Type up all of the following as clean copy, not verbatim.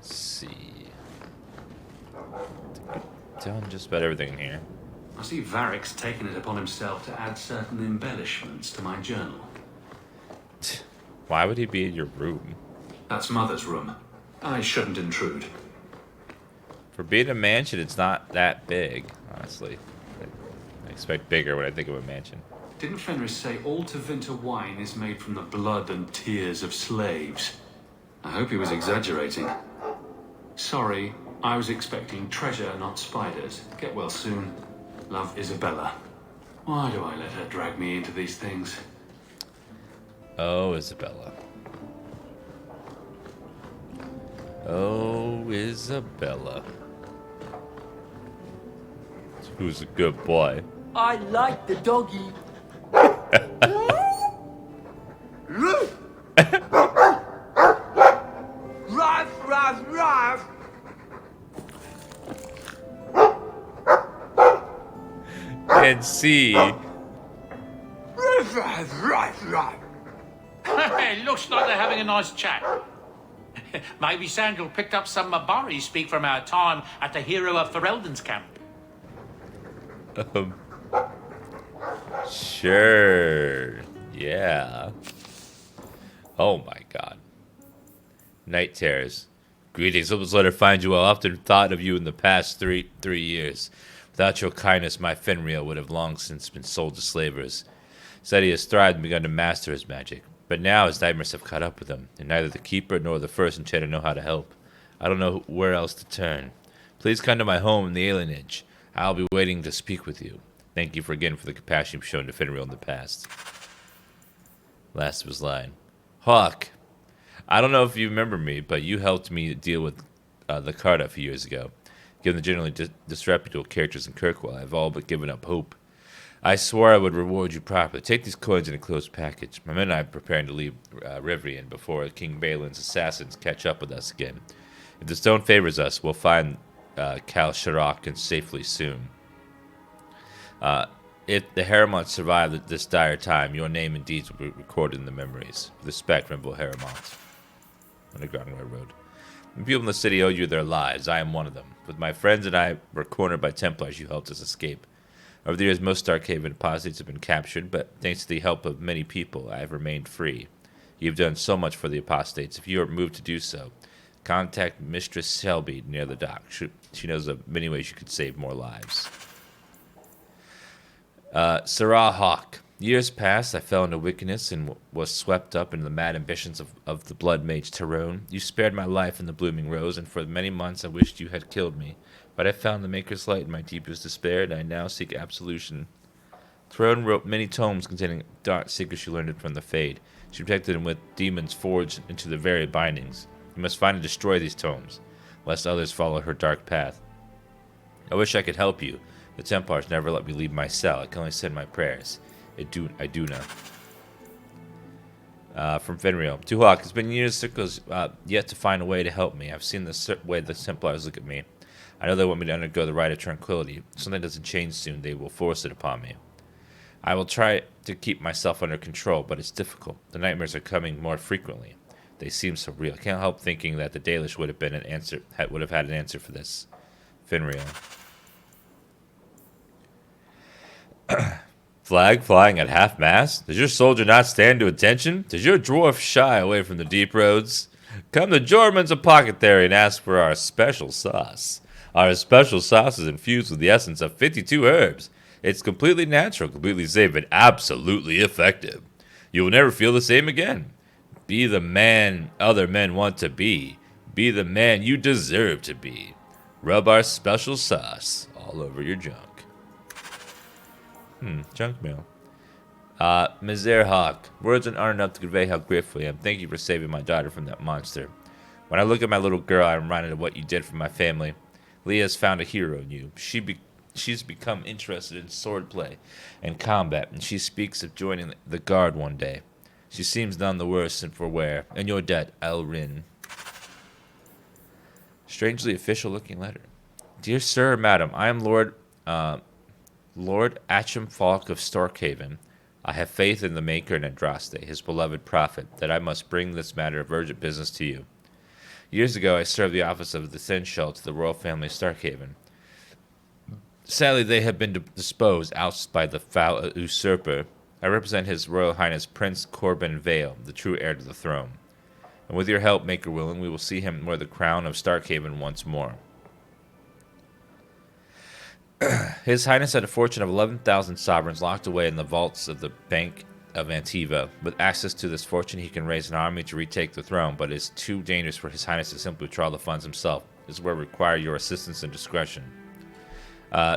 Let's see. Done just about everything in here. I see Varric's taken it upon himself to add certain embellishments to my journal. Why would he be in your room? That's Mother's room. I shouldn't intrude. For being a mansion, it's not that big, honestly. I expect bigger when I think of a mansion. Didn't Fenris say all Tevinter wine is made from the blood and tears of slaves? I hope he was exaggerating. Sorry, I was expecting treasure, not spiders. Get well soon. Love, Isabella. Why do I let her drag me into these things? Oh, Isabella. Oh, Isabella. Who's a good boy? I like the doggy. Ruff, ruff, ruff. And C. Ruff, ruff, ruff, ruff. Hey, looks like they're having a nice chat. Maybe Sandal picked up some Mabari speak from our time at the hero of Ferelden's camp. Sure. Yeah. Oh my god. Night Terrors. Greetings. Hope this letter finds you well. I often thought of you in the past three years. Without your kindness, my Fenrir would have long since been sold to slavers. Said he has thrived and begun to master his magic. But now his nightmares have caught up with him, and neither the Keeper nor the First Enchanter know how to help. I don't know where else to turn. Please come to my home in the alienage. I'll be waiting to speak with you. Thank you again for the compassion you've shown to Fenrir in the past. Last of his line. Hawk, I don't know if you remember me, but you helped me deal with the Carta a few years ago. Given the generally disreputable characters in Kirkwall, I've all but given up hope. I swore I would reward you properly. Take these coins in a closed package. My men and I are preparing to leave Rivrian before King Balin's assassins catch up with us again. If the stone favors us, we'll find Kal Sharok safely soon. If the Haremont survive this dire time, your name and deeds will be recorded in the memories. With respect, Rimble Haremont. Underground Railroad. The people in the city owe you their lives. I am one of them. With my friends and I were cornered by Templars, you helped us escape. Over the years, most Darkhaven apostates have been captured, but thanks to the help of many people, I have remained free. You have done so much for the apostates. If you are moved to do so, contact Mistress Selby near the dock. She knows of many ways you could save more lives. Sarah Hawk. Years past, I fell into wickedness and was swept up into the mad ambitions of the blood mage Tyrone. You spared my life in the blooming rose, and for many months I wished you had killed me. But I found the Maker's Light in my deepest despair, and I now seek absolution. Throne wrote many tomes containing dark secrets she learned from the Fade. She protected them with demons forged into the very bindings. You must find and destroy these tomes, lest others follow her dark path. I wish I could help you. The Templars never let me leave my cell. I can only send my prayers. I do know. From Fenrir. To Hawk, it's been years circles yet to find a way to help me. I've seen the way the Templars look at me. I know they want me to undergo the rite of tranquility. If something doesn't change soon, they will force it upon me. I will try to keep myself under control, but it's difficult. The nightmares are coming more frequently. They seem so real. I can't help thinking that the Dalish would have been an answer. Would have had an answer for this. Fenrir. Flag flying at half-mast? Does your soldier not stand to attention? Does your dwarf shy away from the deep roads? Come to Jorman's Apothecary and ask for our special sauce. Our special sauce is infused with the essence of 52 herbs. It's completely natural, completely safe, and absolutely effective. You will never feel the same again. Be the man other men want to be. Be the man you deserve to be. Rub our special sauce all over your junk. Junk mail. Miser Hawk. Words aren't enough to convey how grateful I am. Thank you for saving my daughter from that monster. When I look at my little girl, I'm reminded of what you did for my family. Leah's found a hero in you. She's become interested in swordplay and combat, and she speaks of joining the guard one day. She seems none the worse for wear. In your debt, Elrin. Strangely official-looking letter. Dear Sir, Madam, I am Lord Achim Falk of Starkhaven. I have faith in the Maker and Andraste, his beloved prophet, that I must bring this matter of urgent business to you. Years ago, I served the office of the Seneschal to the royal family of Starkhaven. Sadly, they have been disposed out by the foul usurper. I represent His Royal Highness Prince Corbin Vale, the true heir to the throne. And with your help, Maker willing, we will see him wear the crown of Starkhaven once more. His Highness had a fortune of 11,000 sovereigns locked away in the vaults of the Bank of Antiva. With access to this fortune, he can raise an army to retake the throne, but it is too dangerous for His Highness to simply withdraw the funds himself. This will require your assistance and discretion.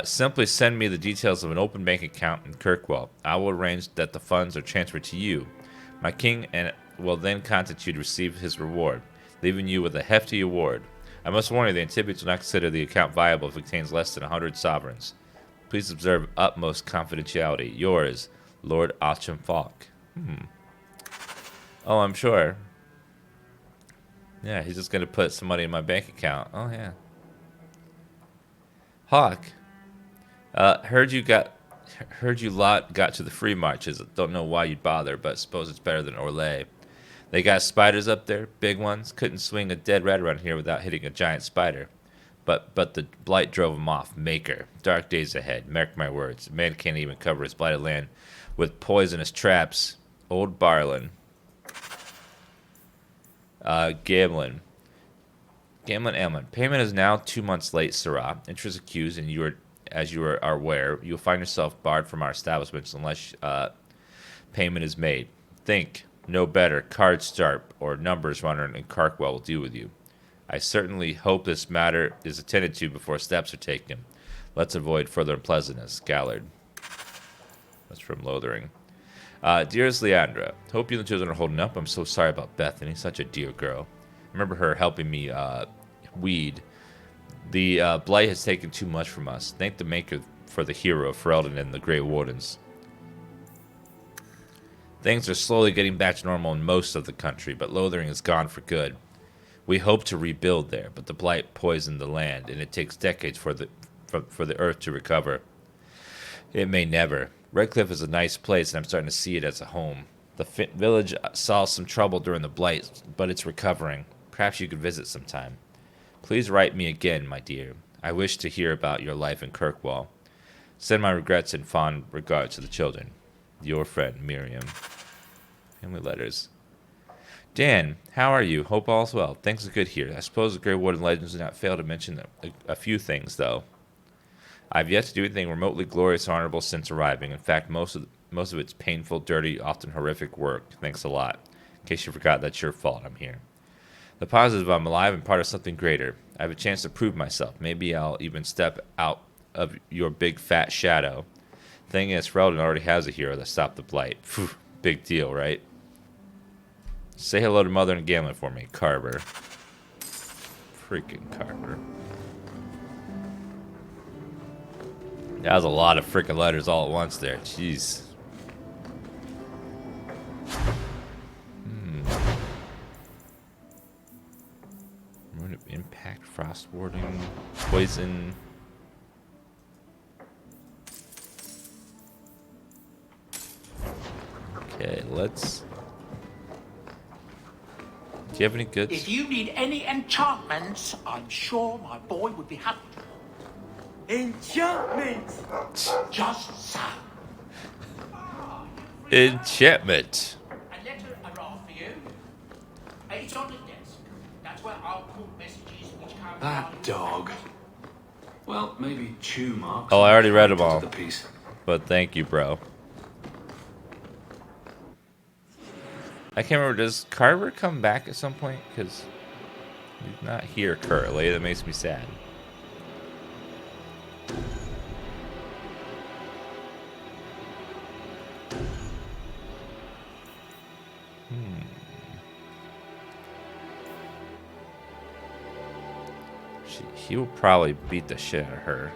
Simply send me the details of an open bank account in Kirkwall. I will arrange that the funds are transferred to you. My king and will then contact you to receive his reward, leaving you with a hefty award. I must warn you, the Antibians will not consider the account viable if it contains less than 100 sovereigns. Please observe utmost confidentiality. Yours, Lord Ocham Falk. Oh, I'm sure. Yeah, he's just going to put some money in my bank account. Oh, yeah. Hawk. Heard you lot got to the free marches. Don't know why you'd bother, but suppose it's better than Orlais. They got spiders up there, big ones. Couldn't swing a dead rat around here without hitting a giant spider. But the blight drove them off. Maker. Dark days ahead. Mark my words. Man can't even cover his blighted land with poisonous traps. Old Barlin. Gamlin. Ailman. Payment is now 2 months late, Sirrah. Interest accused, and as you are aware, you'll find yourself barred from our establishments unless payment is made. Think. No better. Card Sharp or Numbers Runner in Kirkwall will deal with you. I certainly hope this matter is attended to before steps are taken. Let's avoid further unpleasantness. Gallard. That's from Lothering. Dearest Leandra, hope you and the children are holding up. I'm so sorry about Bethany. Such a dear girl. I remember her helping me weed. The blight has taken too much from us. Thank the Maker for the hero of Ferelden and the Grey Wardens. Things are slowly getting back to normal in most of the country, but Lothering is gone for good. We hope to rebuild there, but the blight poisoned the land, and it takes decades for the earth to recover. It may never. Redcliffe is a nice place, and I'm starting to see it as a home. The village saw some trouble during the blight, but it's recovering. Perhaps you could visit sometime. Please write me again, my dear. I wish to hear about your life in Kirkwall. Send my regrets and fond regards to the children. Your friend, Miriam. Family letters. Dan, how are you? Hope all's well. Things are good here. I suppose the Grey Warden legends do not fail to mention a few things, though. I've yet to do anything remotely glorious or honorable since arriving. In fact, most of it's painful, dirty, often horrific work. Thanks a lot. In case you forgot, that's your fault. I'm here. The positive, I'm alive and part of something greater. I have a chance to prove myself. Maybe I'll even step out of your big fat shadow. Thing is, Ferelden already has a hero that stopped the blight. Phew, big deal, right? Say hello to Mother and Gamlin for me, Carver. Freaking Carver. That was a lot of freaking letters all at once there. Jeez. Impact, frost warding, poison. Okay, let's. Do you have any goods? If you need any enchantments, I'm sure my boy would be happy. Enchantment! Just so. Enchantment. A letter arrived for you. It's on the desk. That's where I'll put messages which come. That dog. Well, maybe chew marks. Oh, I already read them all. The piece. But thank you, bro. I can't remember. Does Carver come back at some point? Because he's not here currently. That makes me sad. He will probably beat the shit out of her.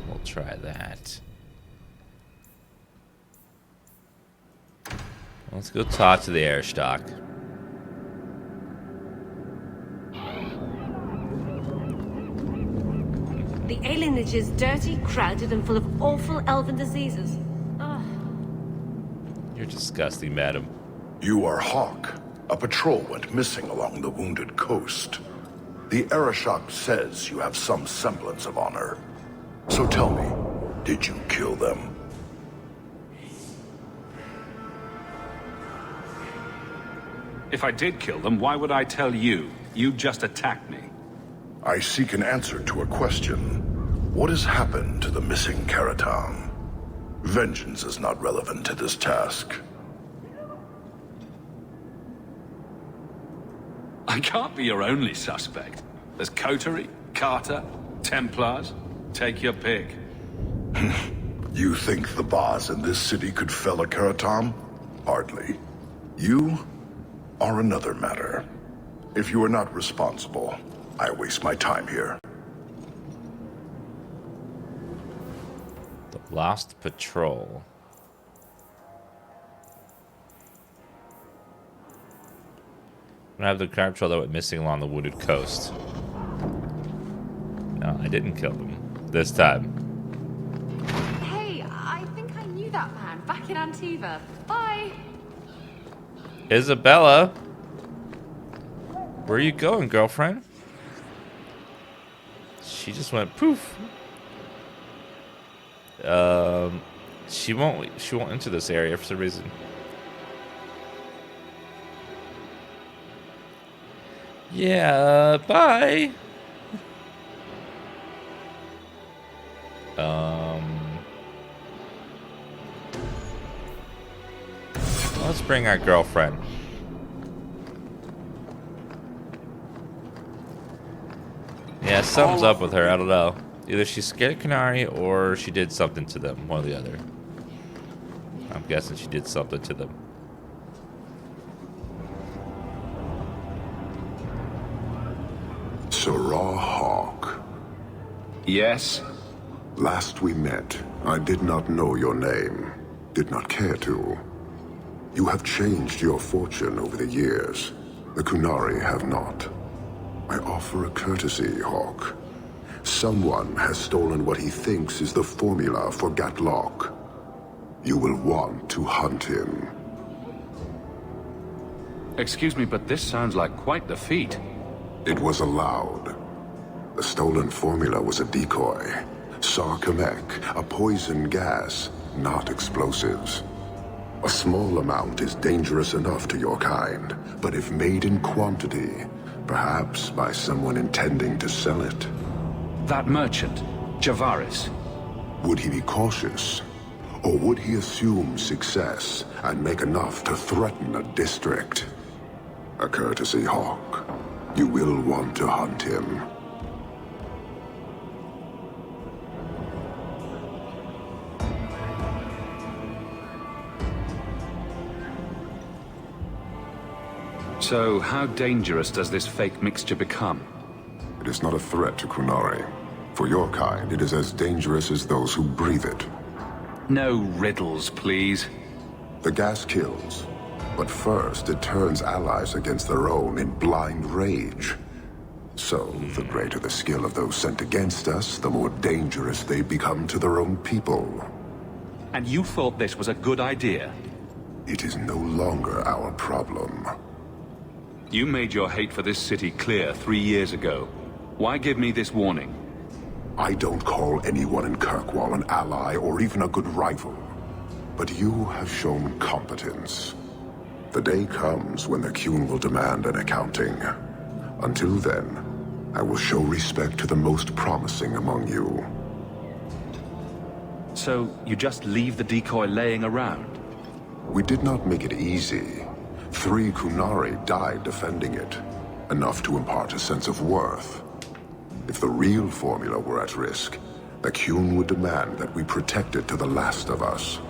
We'll try that. Let's go talk to the Arishok. The alienage is dirty, crowded, and full of awful elven diseases. Ugh. You're disgusting, madam. You are Hawk. A patrol went missing along the Wounded Coast. The Arishok says you have some semblance of honor. So tell me, did you kill them? If I did kill them, why would I tell you? You just attacked me. I seek an answer to a question. What has happened to the missing Karatam? Vengeance is not relevant to this task. I can't be your only suspect. There's Coterie, Carter, Templars. Take your pick. You think the boss in this city could fell a Karatam? Hardly. You are another matter. If you are not responsible, I waste my time here. The Lost Patrol. I have the crab patrol that went missing along the Wounded Coast. No, I didn't kill them. This time. Hey, I think I knew that man back in Antiva. Bye. Isabella? Where are you going, girlfriend? She just went poof. She won't enter this area for some reason. Yeah, bye. Let's bring our girlfriend. Yeah, something's up with her. I don't know. Either she's scared of Canary or she did something to them. One or the other. I'm guessing she did something to them. Sirrah Hawk. Yes? Last we met, I did not know your name. Did not care to. You have changed your fortune over the years. The Kunari have not. I offer a courtesy, Hawk. Someone has stolen what he thinks is the formula for Gatlock. You will want to hunt him. Excuse me, but this sounds like quite the feat. It was allowed. The stolen formula was a decoy. Sarkamek, a poison gas, not explosives. A small amount is dangerous enough to your kind, but if made in quantity, perhaps by someone intending to sell it. That merchant, Javaris. Would he be cautious? Or would he assume success and make enough to threaten a district? A courtesy, Hawk. You will want to hunt him. So, how dangerous does this fake mixture become? It is not a threat to Kunari. For your kind, it is as dangerous as those who breathe it. No riddles, please. The gas kills, but first it turns allies against their own in blind rage. So, the greater the skill of those sent against us, the more dangerous they become to their own people. And you thought this was a good idea? It is no longer our problem. You made your hate for this city clear 3 years ago. Why give me this warning? I don't call anyone in Kirkwall an ally or even a good rival. But you have shown competence. The day comes when the Qun will demand an accounting. Until then, I will show respect to the most promising among you. So, you just leave the decoy laying around? We did not make it easy. 3 Kunari died defending it, enough to impart a sense of worth. If the real formula were at risk, the Qun would demand that we protect it to the last of us.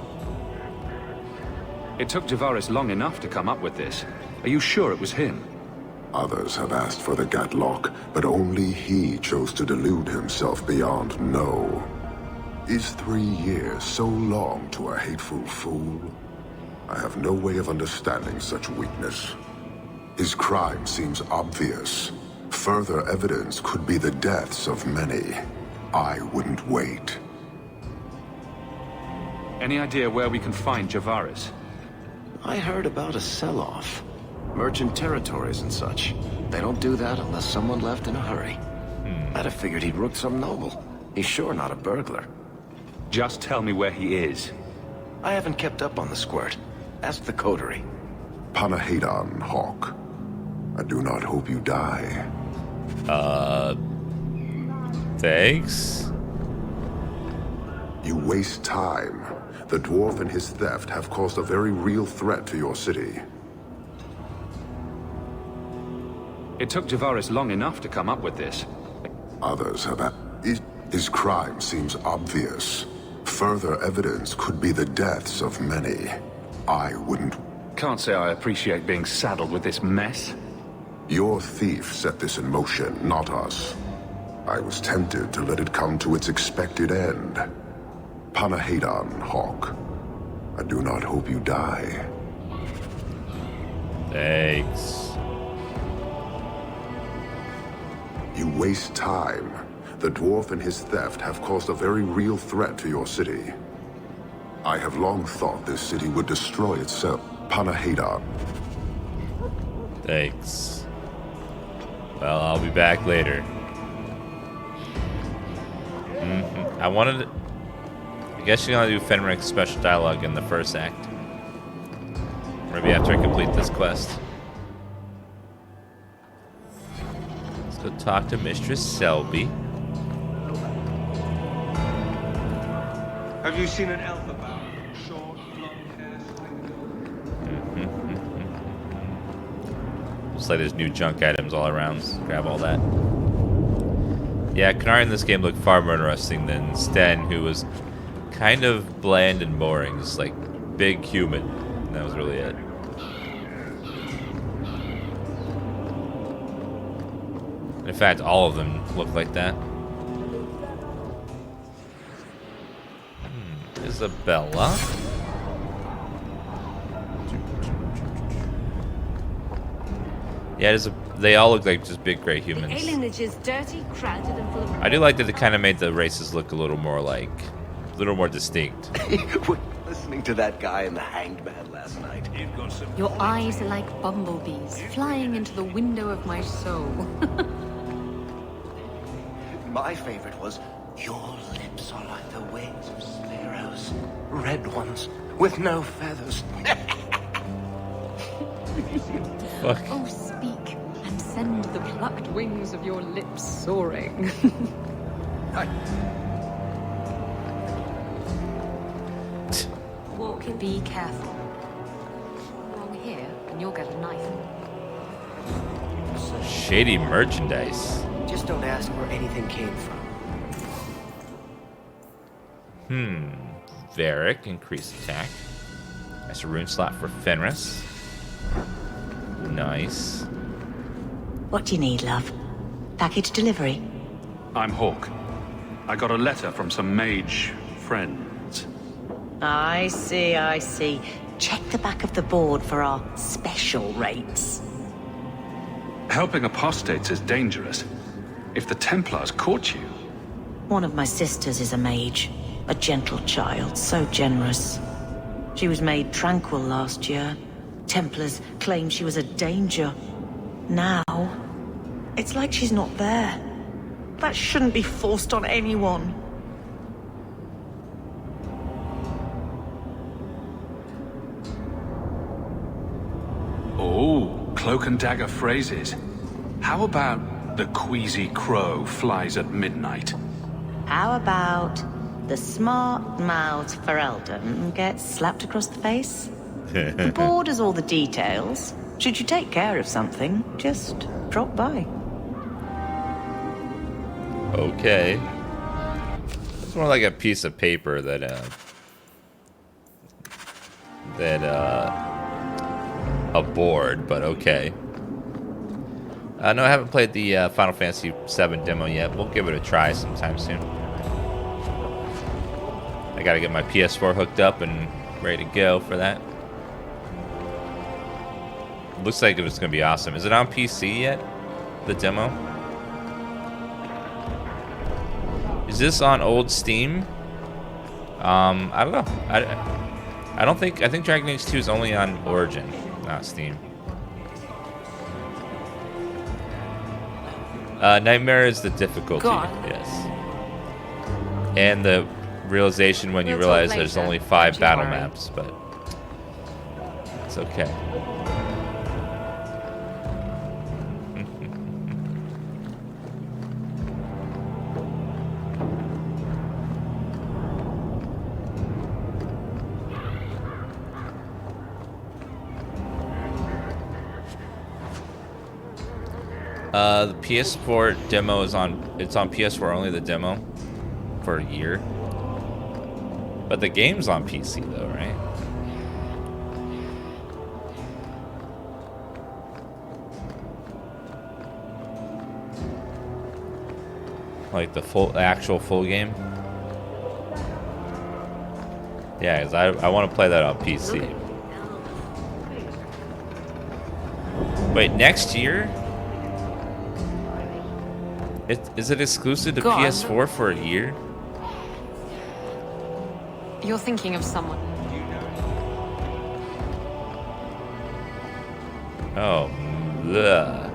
It took Javaris long enough to come up with this. Are you sure it was him? Others have asked for the Gatlock, but only he chose to delude himself beyond no. Is 3 years so long to a hateful fool? I have no way of understanding such weakness. His crime seems obvious. Further evidence could be the deaths of many. I wouldn't wait. Any idea where we can find Javaris? I heard about a sell-off. Merchant territories and such. They don't do that unless someone left in a hurry. I'd have figured he'd rooked some noble. He's sure not a burglar. Just tell me where he is. I haven't kept up on the squirt. Ask the coterie. Panahedon, Hawk. I do not hope you die. Thanks. You waste time. The dwarf and his theft have caused a very real threat to your city. It took Javaris long enough to come up with this. Others have... His crime seems obvious. Further evidence could be the deaths of many. I wouldn't... Can't say I appreciate being saddled with this mess. Your thief set this in motion, not us. I was tempted to let it come to its expected end. Panahedon, Hawk. I do not hope you die. Thanks. You waste time. The dwarf and his theft have caused a very real threat to your city. I have long thought this city would destroy itself. Panahedon. Thanks. Well, I'll be back later. I wanted to... I guess you're gonna do Fenric's special dialogue in the first act. Maybe after I complete this quest. Let's go talk to Mistress Selby. Have you seen an elf about? Short, blonde hair, Looks like there's new junk items all around. So grab all that. Yeah, Kunari in this game looked far more interesting than Sten, who was kind of bland and boring. Just like big human. And that was really it. In fact, all of them look like that. Isabella. Yeah, they all look like just big gray humans. The alienage is dirty, crowded, and full of... I do like that it kind of made the races look a little more like, a little more distinct. Listening to that guy in the Hanged Man last night. Your eyes are like bumblebees, flying into the window of my soul. My favorite was, your lips are like the wings of sparrows. Red ones, with no feathers. Fuck. Oh, speak, and send the plucked wings of your lips soaring. Walk in. Be careful. Wrong here, and you'll get a knife. Shady merchandise. Just don't ask where anything came from. Varric, increased attack. Nice rune slot for Fenris. Nice. What do you need, love? Package delivery? I'm Hawk. I got a letter from some mage friends. I see, I see. Check the back of the board for our special rates. Helping apostates is dangerous. If the Templars caught you... One of my sisters is a mage. A gentle child, so generous. She was made tranquil last year. Templars claimed she was a danger. Now, it's like she's not there. That shouldn't be forced on anyone. Oh, cloak and dagger phrases. How about the queasy crow flies at midnight? How about the smart-mouthed Ferelden gets slapped across the face? The board has all the details. Should you take care of something, just drop by. Okay. It's more like a piece of paper that a board, but okay. No, I haven't played the Final Fantasy VII demo yet. We'll give it a try sometime soon. I gotta get my PS4 hooked up and ready to go for that. Looks like it's gonna be awesome. Is it on PC yet? The demo? Is this on old Steam? I don't know. I don't think. I think Dragon Age 2 is only on Origin, not Steam. Nightmare is the difficulty. Yes. And the realization when you realize there's only 5 battle maps, but it's okay. The PS4 demo is on. It's on PS4 only. The demo for a year, but the game's on PC though, right? Like the actual full game. Yeah, because I want to play that on PC. Wait, next year? Is it exclusive to PS4 for a year? You're thinking of someone. Oh, bleh.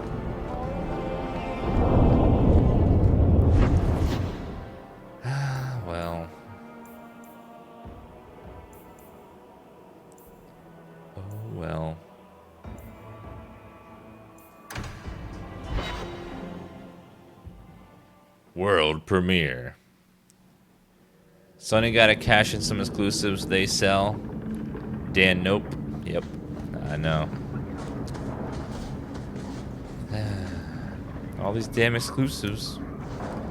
Well. Oh, well. World premiere. Sony gotta cash in some exclusives they sell. Dan, nope. Yep, I know. All these damn exclusives.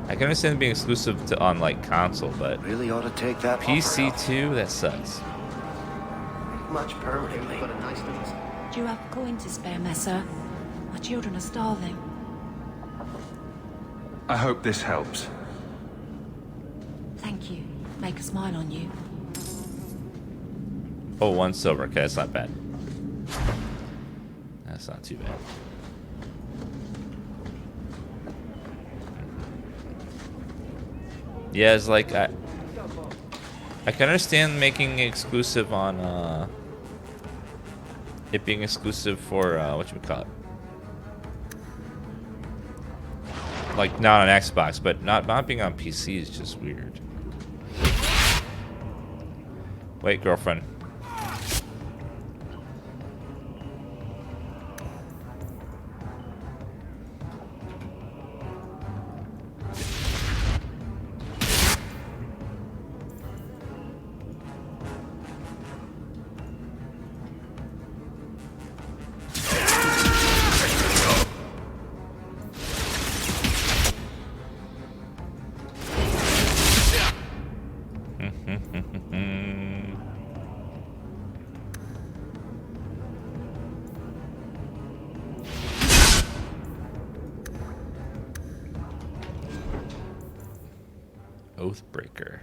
I can understand being exclusive to on like console, but really ought to take that PC too. That sucks. Much permanently. But a nice little. Do you have a coin to spare, Messer? My children are starving. I hope this helps. Thank you. Make a smile on you. Oh, 1 silver. Okay, that's not bad. That's not too bad. Yeah, it's like I can understand making it exclusive on it being exclusive for whatchamacallit. Like not on Xbox, but not being on PC is just weird. Wait, girlfriend. Oathbreaker.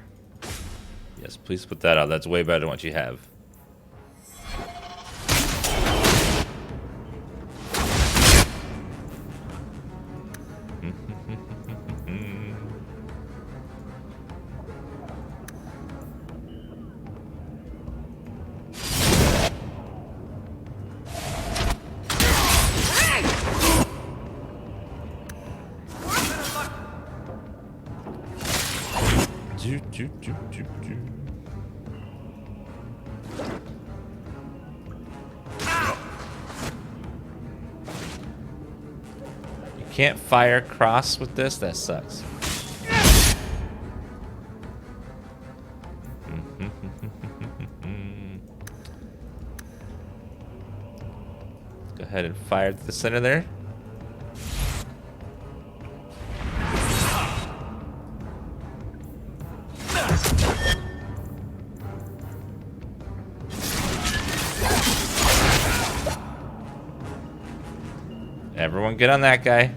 Yes, please put that out. That's way better than what you have. You can't fire cross with this? That sucks. Go ahead and fire to the center there. Everyone get on that guy.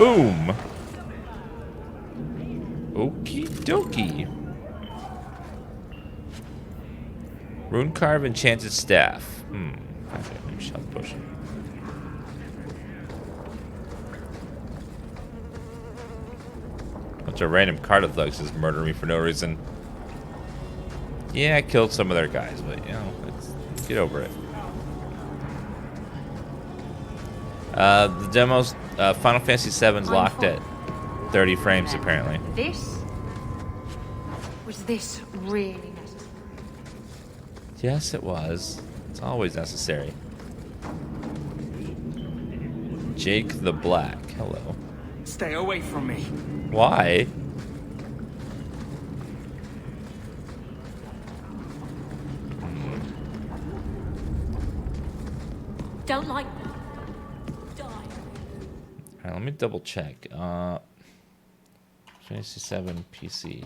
Boom. Okie dokie. Rune carve enchanted staff. Okay, maybe shot potion. Bunch of random Carta thugs just murder me for no reason. Yeah, I killed some of their guys, but you know, let's get over it. The demo's Final Fantasy VII's locked at 30 frames apparently. Was this really necessary? Yes, it was. It's always necessary. Jake the Black. Hello. Stay away from me. Why? Don't like me. Die. Alright, let me double check. 27 PC.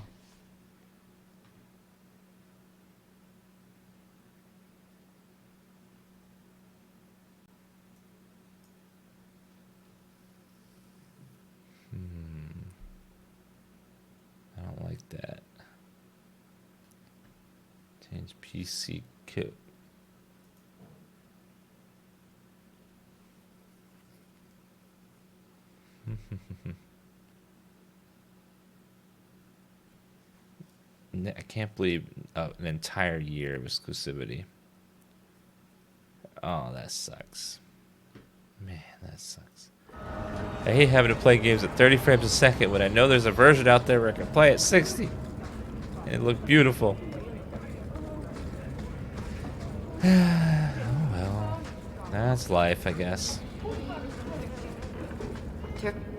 I don't like that. Change PC code. I can't believe an entire year of exclusivity. Oh, that sucks. Man, that sucks. I hate having to play games at 30 frames a second when I know there's a version out there where I can play at 60. And it looked beautiful. Oh well. That's life, I guess.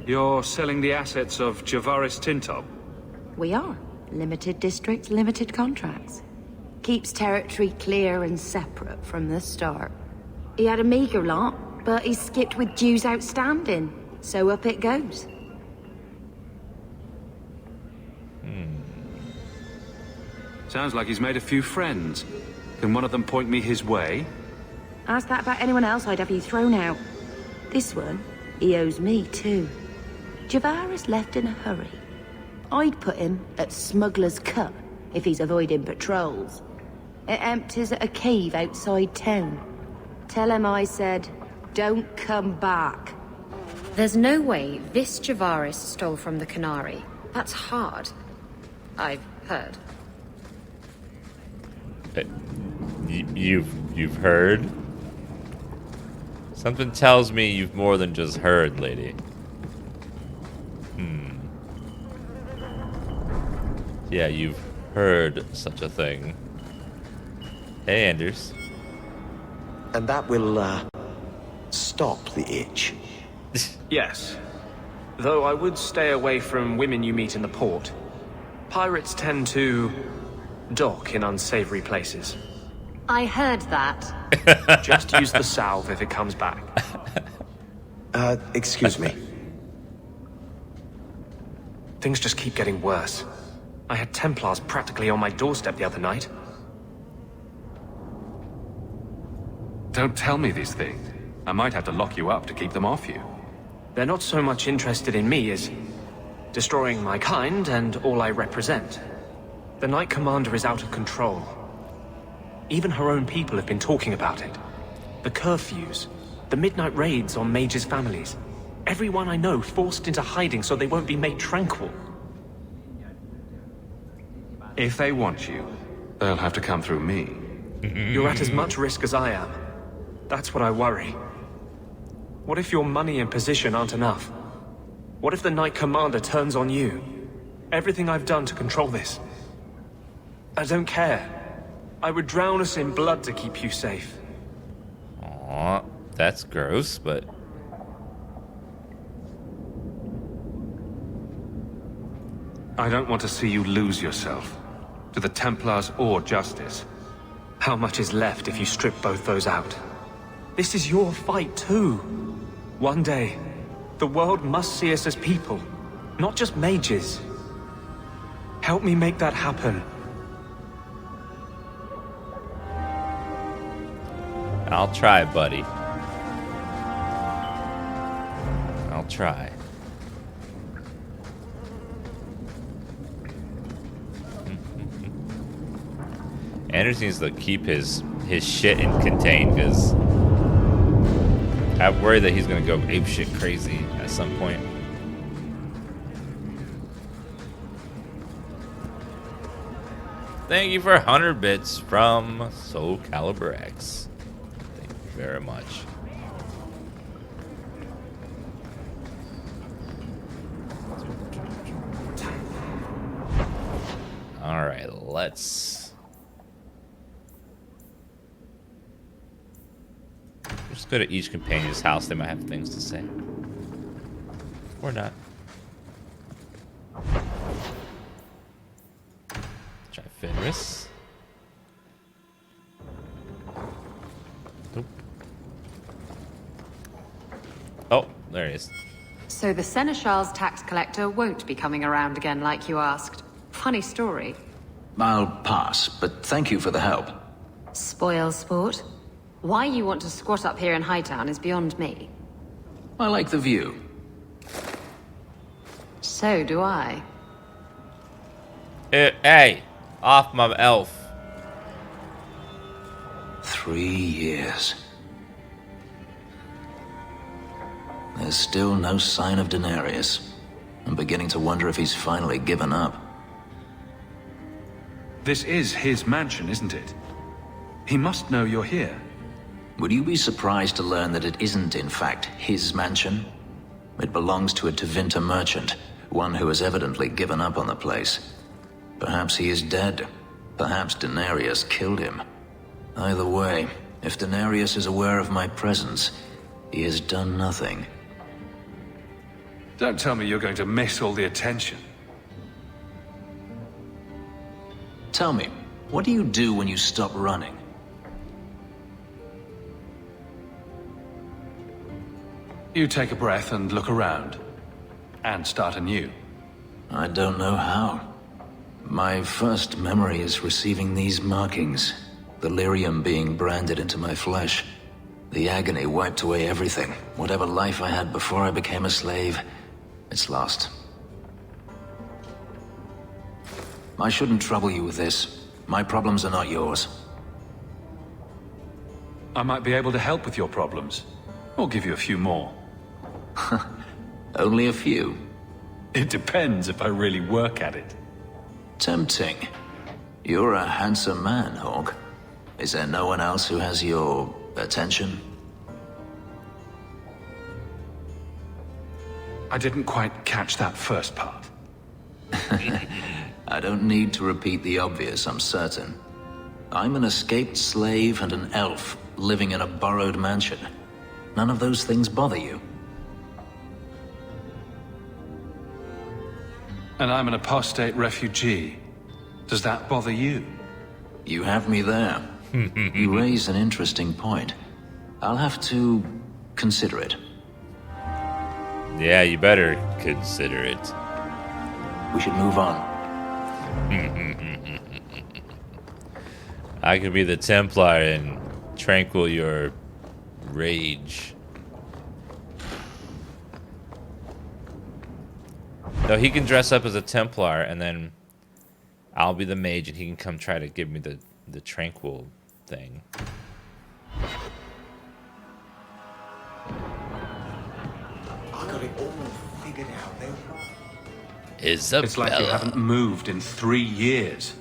You're selling the assets of Javaris Tintop? We are. Limited districts, limited contracts. Keeps territory clear and separate from the start. He had a meager lot, but he skipped with dues outstanding. So up it goes. Sounds like he's made a few friends. Can one of them point me his way? Ask that about anyone else, I'd have you thrown out. This one, he owes me too. Javaris left in a hurry. I'd put him at Smuggler's Cut if he's avoiding patrols. It empties at a cave outside town. Tell him I said, don't come back. There's no way this Javaris stole from the Canary. That's hard. I've heard. You've heard? Something tells me you've more than just heard, lady. Yeah, you've heard such a thing. Hey, Anders. And that will, stop the itch. Yes. Though I would stay away from women you meet in the port. Pirates tend to dock in unsavory places. I heard that. Just use the salve if it comes back. Excuse me. Things just keep getting worse. I had Templars practically on my doorstep the other night. Don't tell me these things. I might have to lock you up to keep them off you. They're not so much interested in me as destroying my kind and all I represent. The Knight Commander is out of control. Even her own people have been talking about it. The curfews, the midnight raids on Mage's families. Everyone I know forced into hiding so they won't be made tranquil. If they want you, they'll have to come through me. You're at as much risk as I am. That's what I worry. What if your money and position aren't enough? What if the Knight Commander turns on you? Everything I've done to control this. I don't care. I would drown us in blood to keep you safe. Aw, that's gross, but... I don't want to see you lose yourself. To the Templars or Justice. How much is left if you strip both those out? This is your fight too. One day, the world must see us as people, not just mages. Help me make that happen. I'll try, buddy. I'll try. Anders needs to keep his shit in contained because I'm worried that he's gonna go apeshit crazy at some point. Thank you for 100 bits from Soul Calibur X. Thank you very much. All right, let's just go to each companion's house. They might have things to say, or not. Try Fenris. Nope. Oh, there he is. So the Seneschal's tax collector won't be coming around again like you asked. Funny story. I'll pass, but thank you for the help. Spoil sport. Why you want to squat up here in Hightown is beyond me. I like the view. So do I. Hey, off my elf. 3 years. There's still no sign of Daenerys. I'm beginning to wonder if he's finally given up. This is his mansion, isn't it? He must know you're here. Would you be surprised to learn that it isn't, in fact, his mansion? It belongs to a Tevinter merchant, one who has evidently given up on the place. Perhaps he is dead. Perhaps Daenerys killed him. Either way, if Daenerys is aware of my presence, he has done nothing. Don't tell me you're going to miss all the attention. Tell me, what do you do when you stop running? You take a breath and look around. And start anew. I don't know how. My first memory is receiving these markings. The lyrium being branded into my flesh. The agony wiped away everything. Whatever life I had before I became a slave, it's lost. I shouldn't trouble you with this. My problems are not yours. I might be able to help with your problems. Or give you a few more. Only a few? It depends if I really work at it. Tempting. You're a handsome man, Hawk. Is there no one else who has your attention? I didn't quite catch that first part. I don't need to repeat the obvious, I'm certain. I'm an escaped slave and an elf living in a borrowed mansion. None of those things bother you. And I'm an apostate refugee. Does that bother you? You have me there. You raise an interesting point. I'll have to consider it. Yeah, you better consider it. We should move on. I could be the Templar and tranquil your rage. No, he can dress up as a Templar and then I'll be the mage and he can come try to give me the tranquil thing. I got it all figured out then. Isabella. It's like you haven't moved in 3 years.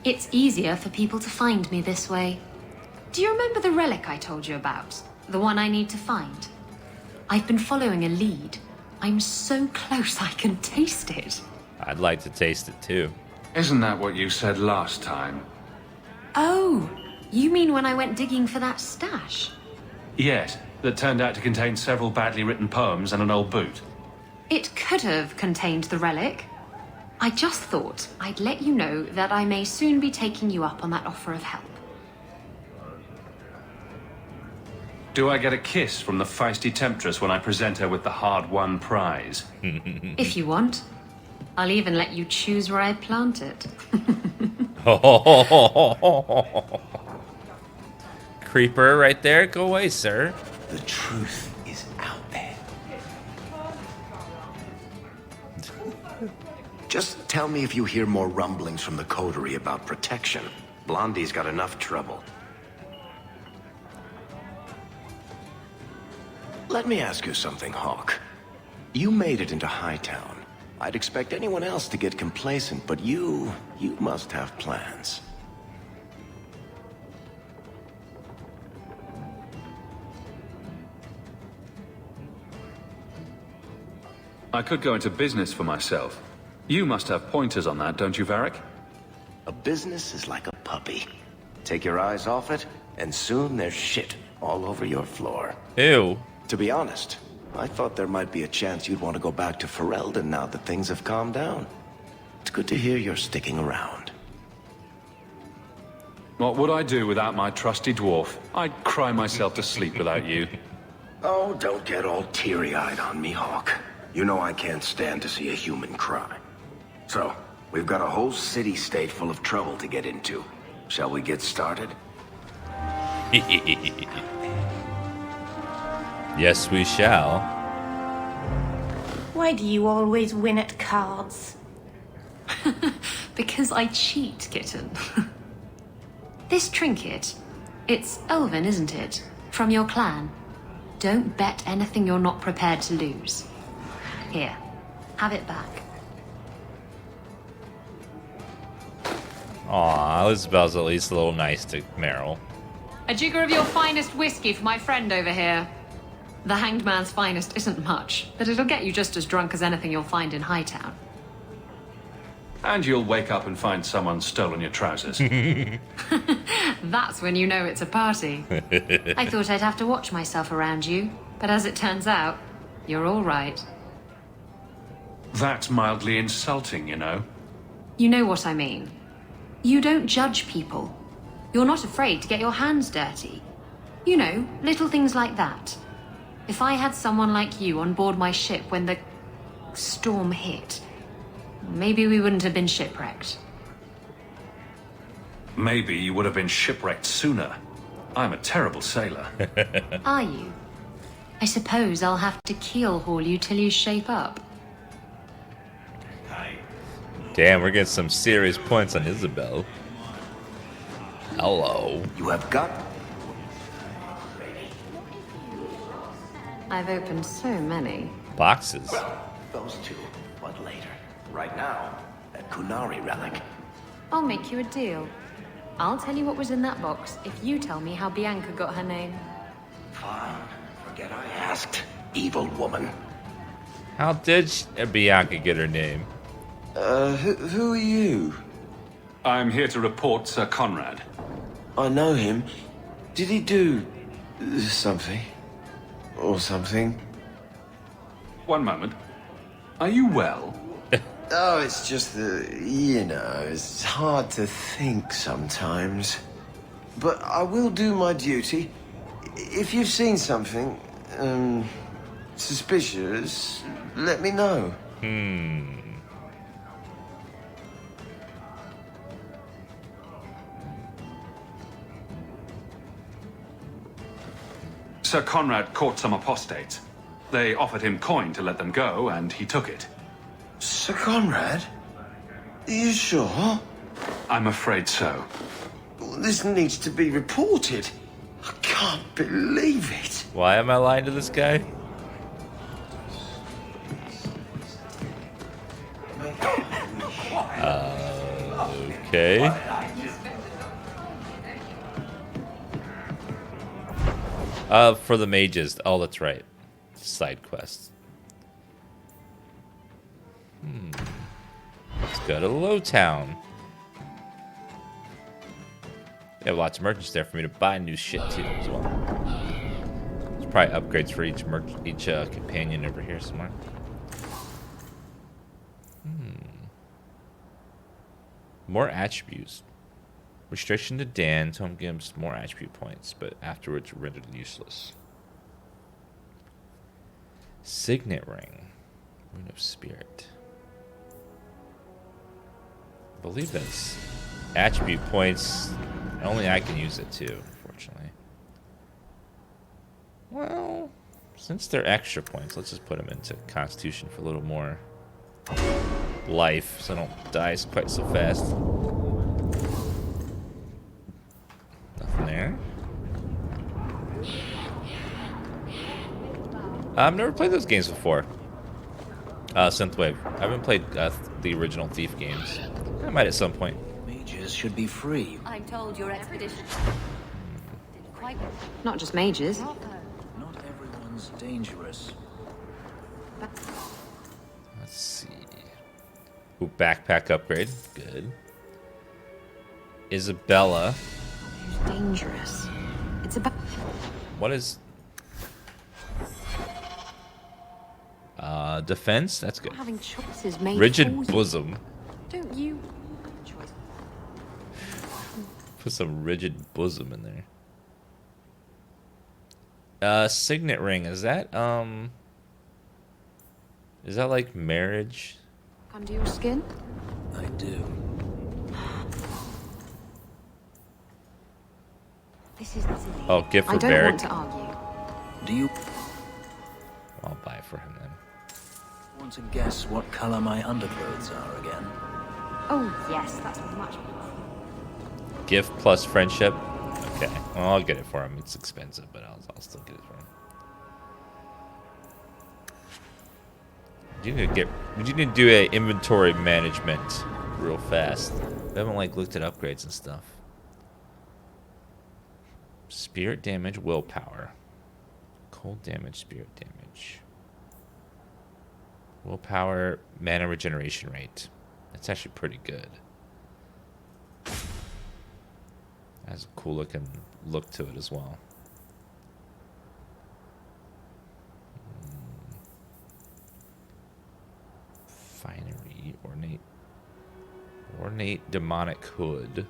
It's easier for people to find me this way. Do you remember the relic I told you about? The one I need to find? I've been following a lead. I'm so close I can taste it. I'd like to taste it too. Isn't that what you said last time? Oh, you mean when I went digging for that stash? Yes, that turned out to contain several badly written poems and an old boot. It could have contained the relic. I just thought I'd let you know that I may soon be taking you up on that offer of help. Do I get a kiss from the feisty temptress when I present her with the hard-won prize? If you want. I'll even let you choose where I plant it. Creeper right there. Go away, sir. The truth is out there. Just tell me if you hear more rumblings from the coterie about protection. Blondie's got enough trouble. Let me ask you something, Hawk. You made it into Hightown. I'd expect anyone else to get complacent, but you must have plans. I could go into business for myself. You must have pointers on that, don't you, Varric? A business is like a puppy. Take your eyes off it, and soon there's shit all over your floor. Ew. To be honest, I thought there might be a chance you'd want to go back to Ferelden now that things have calmed down. It's good to hear you're sticking around. What would I do without my trusty dwarf? I'd cry myself to sleep without you. Oh, don't get all teary-eyed on me, Hawk. You know I can't stand to see a human cry. So, we've got a whole city-state full of trouble to get into. Shall we get started? Yes, we shall. Why do you always win at cards? Because I cheat, kitten. This trinket, it's elven, isn't it? From your clan. Don't bet anything you're not prepared to lose. Here, have it back. Aw, Isabel's at least a little nice to Meryl. A jigger of your finest whiskey for my friend over here. The hanged man's finest isn't much, but it'll get you just as drunk as anything you'll find in Hightown. And you'll wake up and find someone stolen your trousers. That's when you know it's a party. I thought I'd have to watch myself around you, but as it turns out, you're all right. That's mildly insulting, you know. You know what I mean. You don't judge people. You're not afraid to get your hands dirty. You know, little things like that. If I had someone like you on board my ship when the storm hit, maybe we wouldn't have been shipwrecked. Maybe you would have been shipwrecked sooner. I'm a terrible sailor. Are you? I suppose I'll have to keel haul you till you shape up. Damn, we're getting some serious points on Isabel. Hello. You have got... I've opened so many. Boxes. Those two, but later. Right now, that Kunari relic. I'll make you a deal. I'll tell you what was in that box if you tell me how Bianca got her name. Fine. Forget I asked. Evil woman. How did Bianca get her name? Who are you? I'm here to report Sir Conrad. I know him. Did he do something? Or something? One moment. Are you well? Oh, it's just that, you know, it's hard to think sometimes. But I will do my duty. If you've seen something, suspicious, let me know. Sir Conrad caught some apostates. They offered him coin to let them go, and he took it. Sir Conrad? Are you sure? I'm afraid so. This needs to be reported. I can't believe it. Why am I lying to this guy? Okay. For the mages. Oh, that's right. Side quests. Let's go to Lowtown. They have lots of merchants there for me to buy new shit too as well. There's probably upgrades for each companion over here somewhere. More attributes. Restriction to Dan. Home gives more attribute points, but afterwards rendered useless. Signet ring. Rune of Spirit. I believe that's attribute points. Only I can use it too, unfortunately. Well, since they're extra points, let's just put them into Constitution for a little more life, so I don't die quite so fast. I've never played those games before. Synthwave. I haven't played the original Thief games. I might at some point. Mages should be free. I'm told your expedition did quite well. Not just mages. Not everyone's dangerous. Let's see. Ooh, backpack upgrade. Good. Isabella. Dangerous. It's about. What is... defense? That's good. Having choices made Rigid for you. bosom. Don't you? Choice. Put some rigid bosom in there. Signet ring. Is that like marriage? Under your skin? I do. This is the Oh, gift for I don't Barrick. want to argue. Do you I'll buy it for him then. want to guess what color my underclothes are again? Oh yes, that's much more. Gift plus friendship. Okay. Well, I'll get it for him. It's expensive, but I'll still get it for him. We need to do a inventory management real fast. We haven't like looked at upgrades and stuff. Spirit damage, willpower. Cold damage, spirit damage. Willpower, mana regeneration rate. That's actually pretty good. Has a cool looking look to it as well. Finery, ornate demonic hood.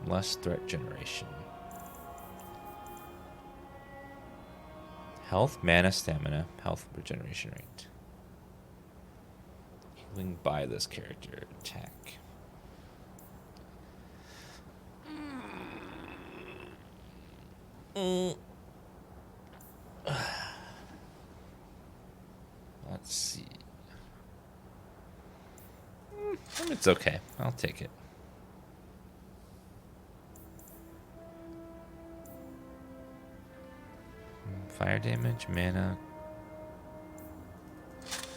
Less threat generation. Health, mana, stamina, health regeneration rate. Healing by this character. Attack. Let's see. It's okay. I'll take it. Fire damage, mana.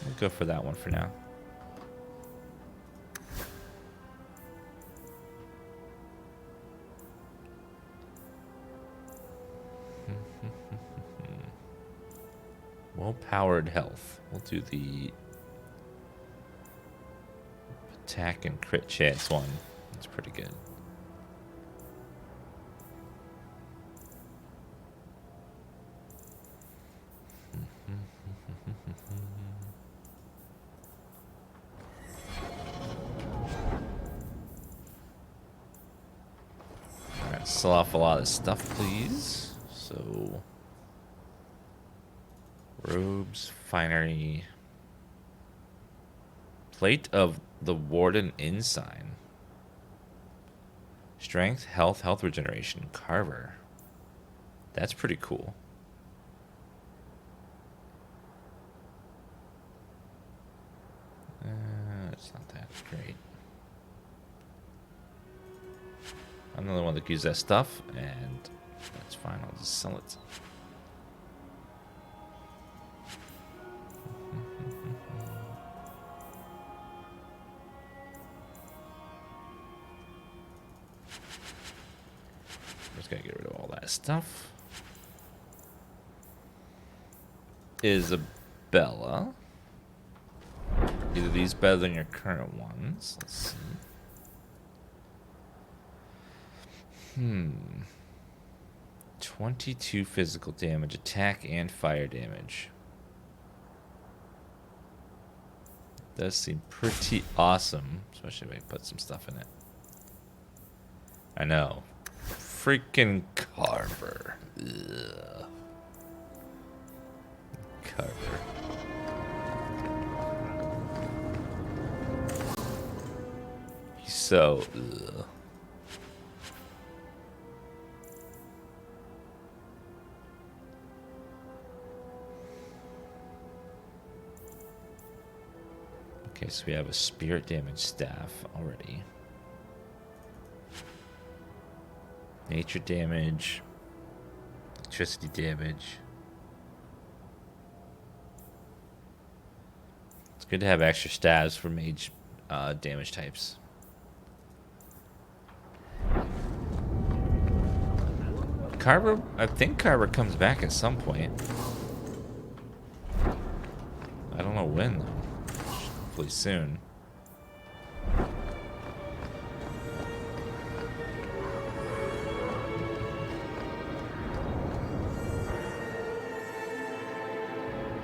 We'll go for that one for now. Well-powered health. We'll do the attack and crit chance one. That's pretty good. Alright, sell off a lot of stuff, please. So, robes, finery, plate of the Warden Ensign, strength, health, health regeneration, carver. That's pretty cool. It's not that great. I'm the only one that can use that stuff, and that's fine. I'll just sell it. Just gotta get rid of all that stuff. Isabella. Either these better than your current ones. Let's see. 22 physical damage, attack and fire damage. Does seem pretty awesome, especially if I put some stuff in it. I know. Freaking carver. Ugh. Carver. He's so. Ugh. Okay, so we have a spirit damage staff already. Nature damage. Electricity damage. It's good to have extra stabs for mage damage types. Carver, I think Carver comes back at some point. I don't know when, though. Hopefully soon.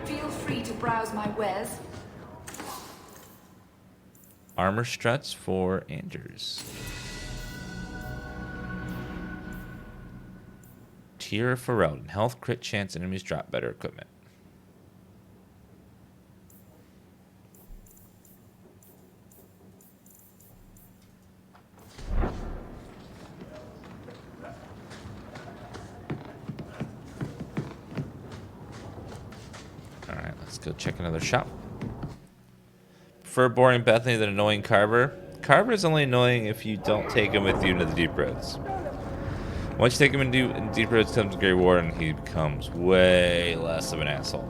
Feel free to browse my wares. Armor struts for Anders. Tier for Reldon. Health, crit chance, enemies drop better equipment. Alright, let's go check another shop. Prefer boring Bethany than annoying Carver. Carver is only annoying if you don't take him with you into the deep roads. Once you take him into deep roads, comes Grey Warden, he becomes way less of an asshole.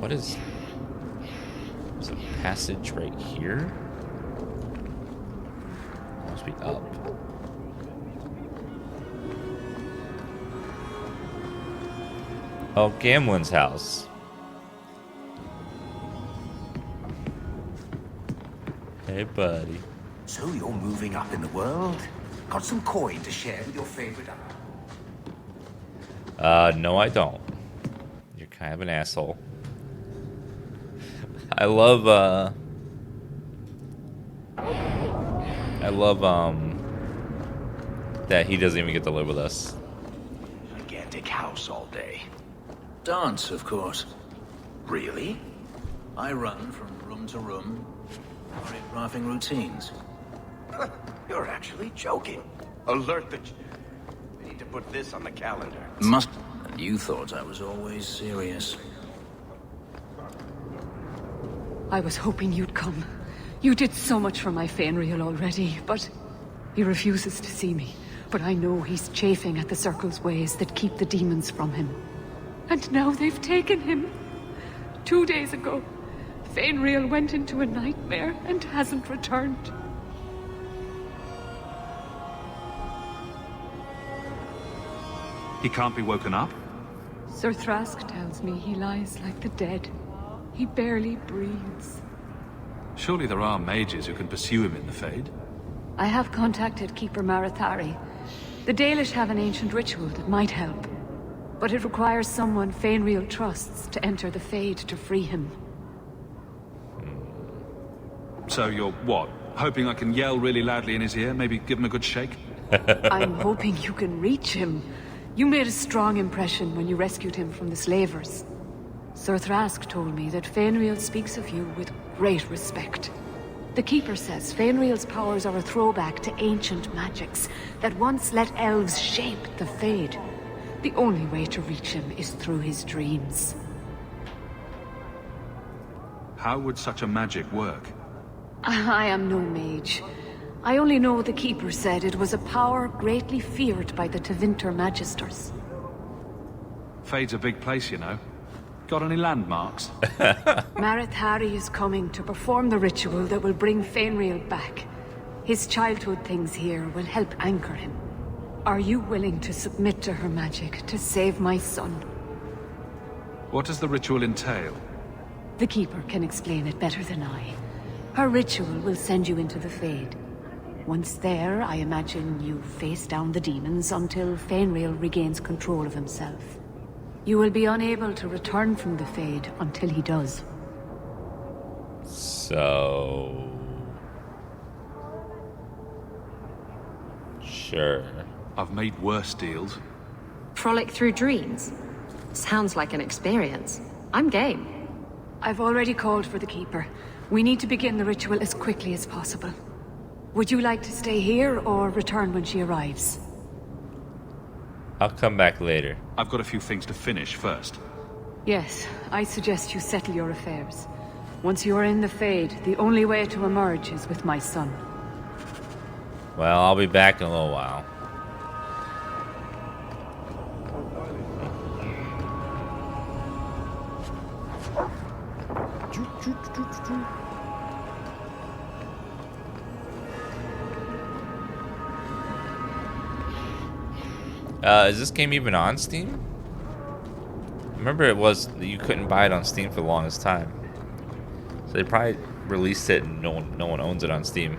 What is... There's a passage right here? Must be up. Oh, Gamlin's house. Hey, buddy. So you're moving up in the world? Got some coin to share with your favorite No, I don't. You're kind of an asshole. I love that he doesn't even get to live with us. Gigantic house all day. Dance, of course. Really? I run from room to room, choreographing routines. You're actually joking. Alert the... We need to put this on the calendar. Must... And you thought I was always serious. I was hoping you'd come. You did so much for my Fenrir already, but he refuses to see me. But I know he's chafing at the Circle's ways that keep the demons from him. And now they've taken him. 2 days ago, Fenrir went into a nightmare and hasn't returned. He can't be woken up? Sir Thrask tells me he lies like the dead. He barely breathes. Surely there are mages who can pursue him in the Fade. I have contacted Keeper Marathari. The Dalish have an ancient ritual that might help. But it requires someone Fenrir trusts to enter the Fade to free him. So you're what? Hoping I can yell really loudly in his ear? Maybe give him a good shake? I'm hoping you can reach him. You made a strong impression when you rescued him from the slavers. Sir Thrask told me that Fenrir speaks of you with great respect. The Keeper says Fenrir's powers are a throwback to ancient magics that once let elves shape the Fade. The only way to reach him is through his dreams. How would such a magic work? I am no mage. I only know the Keeper said it was a power greatly feared by the Tevinter Magisters. Fade's a big place, you know. Got any landmarks? Marathari is coming to perform the ritual that will bring Fenrir back. His childhood things here will help anchor him. Are you willing to submit to her magic to save my son? What does the ritual entail? The Keeper can explain it better than I. Her ritual will send you into the Fade. Once there, I imagine you face down the demons until Fenrir regains control of himself. You will be unable to return from the Fade until he does. So... Sure. I've made worse deals. Frolic through dreams? Sounds like an experience. I'm game. I've already called for the Keeper. We need to begin the ritual as quickly as possible. Would you like to stay here or return when she arrives? I'll come back later. I've got a few things to finish first. Yes, I suggest you settle your affairs. Once you are in the Fade, the only way to emerge is with my son. Well, I'll be back in a little while. Is this game even on Steam? Remember it was, you couldn't buy it on Steam for the longest time. So they probably released it and no one owns it on Steam.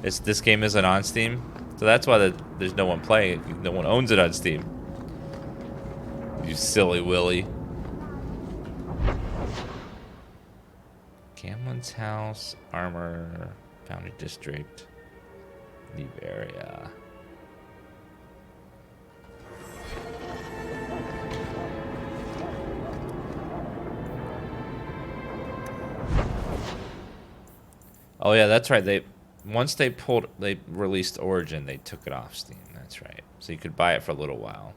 This game isn't on Steam, so that's why there's no one playing it. No one owns it on Steam. You silly Willy. Gamlen's house, armor, Foundry District, leave area. Oh yeah, that's right. Once they released Origin, they took it off Steam. That's right. So you could buy it for a little while,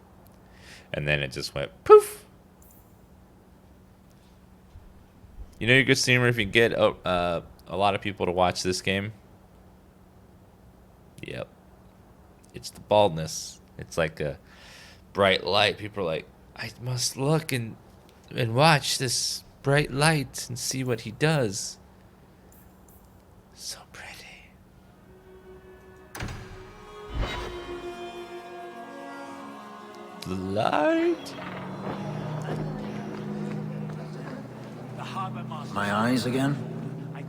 and then it just went poof. You know, you're a good streamer if you get a lot of people to watch this game. Yep, it's the baldness. It's like a bright light. People are like, I must look and watch this bright light and see what he does. So pretty. The light. My eyes again?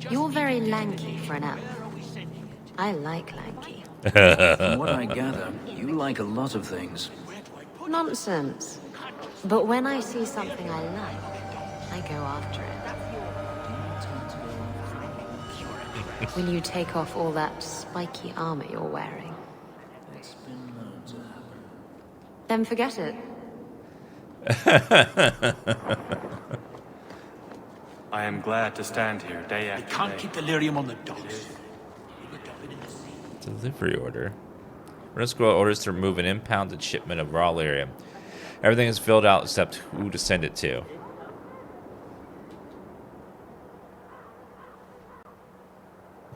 You're very lanky for an elf. I like lanky. From what I gather, you like a lot of things. Nonsense. But when I see something I like, I go after it. Will you take off all that spiky armor you're wearing? Then forget it. I am glad to stand here day after day. You can't keep the lyrium on the docks. Delivery order. Red Scroll orders to remove an impounded shipment of raw lyrium. Everything is filled out except who to send it to.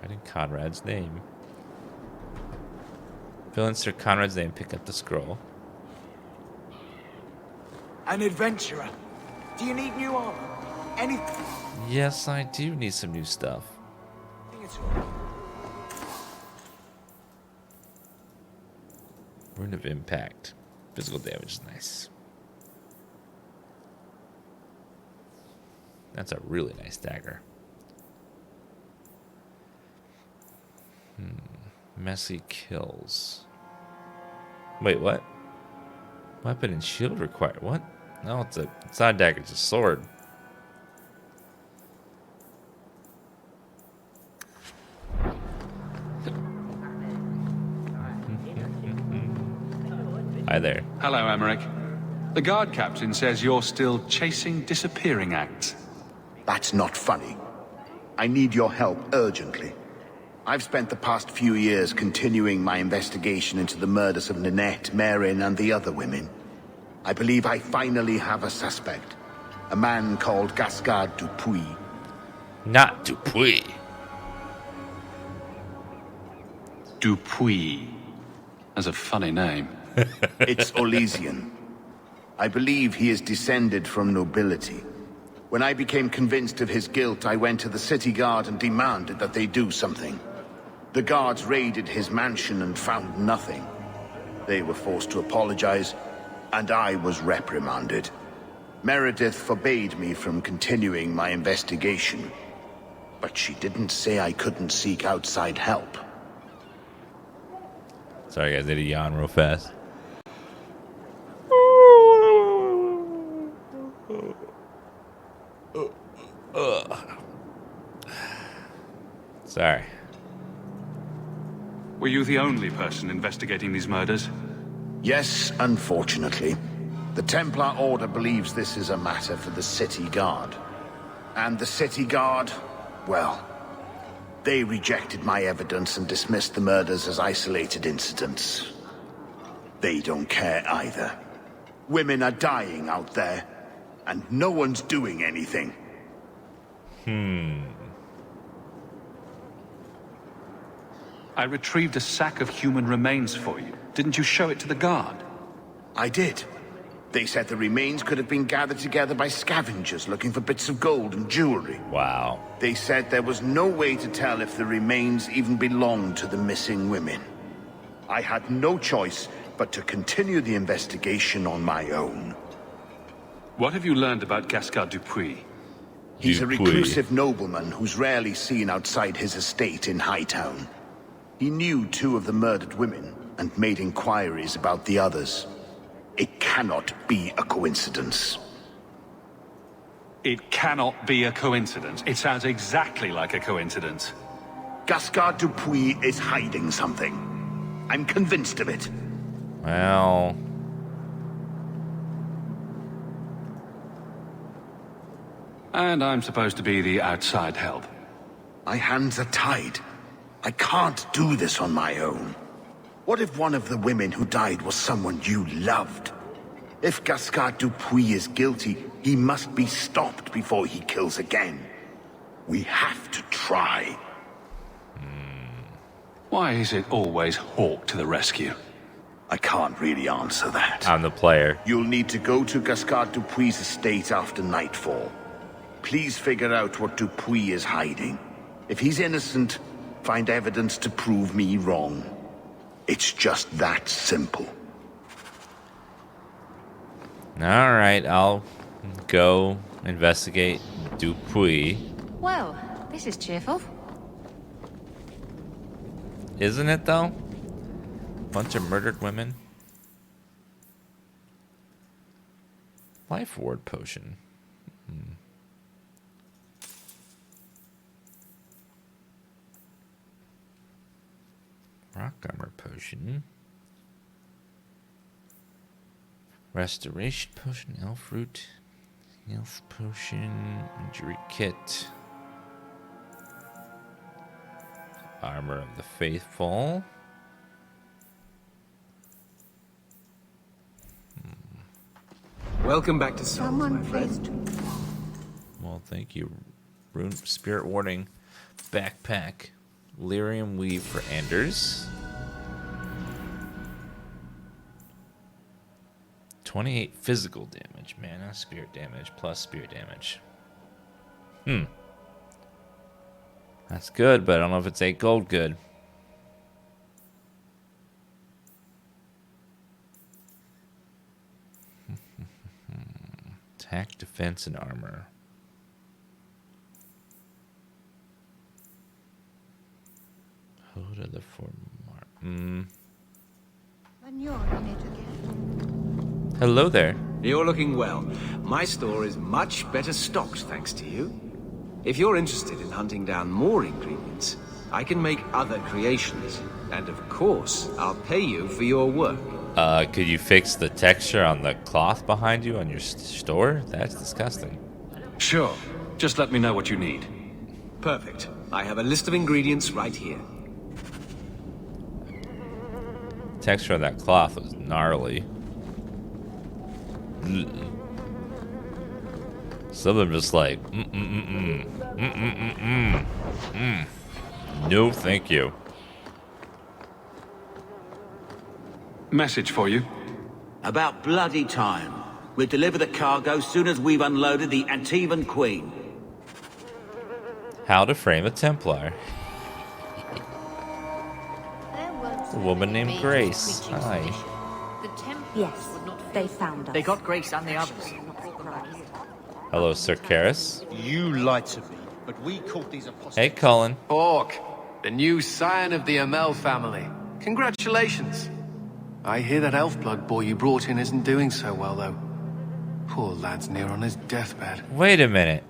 Writing Conrad's name. Fill in Sir Conrad's name, pick up the scroll. An adventurer. Do you need new armor? Anything? Yes, I do need some new stuff. Rune of Impact. Physical damage is nice. That's a really nice dagger. Messy kills. Wait, what? Weapon and shield required. What? No, it's not a dagger, it's a sword. Hi there. Hello, Emmerich. The guard captain says you're still chasing disappearing acts. That's not funny. I need your help urgently. I've spent the past few years continuing my investigation into the murders of Ninette, Marin, and the other women. I believe I finally have a suspect. A man called Gascard Dupuis. Not Dupuis. Dupuis. That's a funny name. It's Elysian. I believe he is descended from nobility. When I became convinced of his guilt, I went to the city guard and demanded that they do something. The guards raided his mansion and found nothing. They were forced to apologize, and I was reprimanded. Meredith forbade me from continuing my investigation. But she didn't say I couldn't seek outside help. Sorry guys, I did a yawn real fast. Sorry. Were you the only person investigating these murders? Yes, unfortunately. The Templar Order believes this is a matter for the City Guard. And the City Guard, well, they rejected my evidence and dismissed the murders as isolated incidents. They don't care either. Women are dying out there, and no one's doing anything. I retrieved a sack of human remains for you. Didn't you show it to the guard? I did. They said the remains could have been gathered together by scavengers looking for bits of gold and jewelry. Wow. They said there was no way to tell if the remains even belonged to the missing women. I had no choice but to continue the investigation on my own. What have you learned about Gascard Dupuis? He's a reclusive nobleman who's rarely seen outside his estate in Hightown. He knew 2 of the murdered women and made inquiries about the others. It cannot be a coincidence. It cannot be a coincidence. It sounds exactly like a coincidence. Gascard Dupuis is hiding something. I'm convinced of it. Well... And I'm supposed to be the outside help. My hands are tied. I can't do this on my own. What if one of the women who died was someone you loved? If Gascard Dupuis is guilty, he must be stopped before he kills again. We have to try. Why is it always Hawk to the rescue? I can't really answer that. I'm the player. You'll need to go to Gascard Dupuis' estate after nightfall. Please figure out what Dupuis is hiding. If he's innocent, find evidence to prove me wrong. It's just that simple. Alright, I'll go investigate Dupuis. Well, this is cheerful. Isn't it, though? Bunch of murdered women. Life ward potion. Rock armor potion. Restoration potion, elf root, health potion, injury kit. Armor of the Faithful. Welcome back to someone, please. Well, thank you. Rune Spirit Warning backpack. Lyrium Weave for Anders. 28 physical damage. Mana, spirit damage, plus spirit damage. That's good, but I don't know if it's 8 gold good. Attack, defense, and armor. Hood of the When you're in it again. Hello there. You're looking well. My store is much better stocked thanks to you. If you're interested in hunting down more ingredients, I can make other creations. And of course, I'll pay you for your work. Could you fix the texture on the cloth behind you on your store? That's disgusting. Sure. Just let me know what you need. Perfect. I have a list of ingredients right here. Texture on that cloth was gnarly. Some of them just like, No, thank you. Message for you. About bloody time. We'll deliver the cargo soon as we've unloaded the Antivan Queen. How to frame a Templar. A woman named Grace. Hi. Yes, they found us. They got Grace and the others. Hello, Sir Karis. You lied to me, but we caught these apostles. Hey, Cullen. Hawk, the new scion of the Amel family. Congratulations. I hear that elf blood boy you brought in isn't doing so well, though. Poor lad's near on his deathbed. Wait a minute.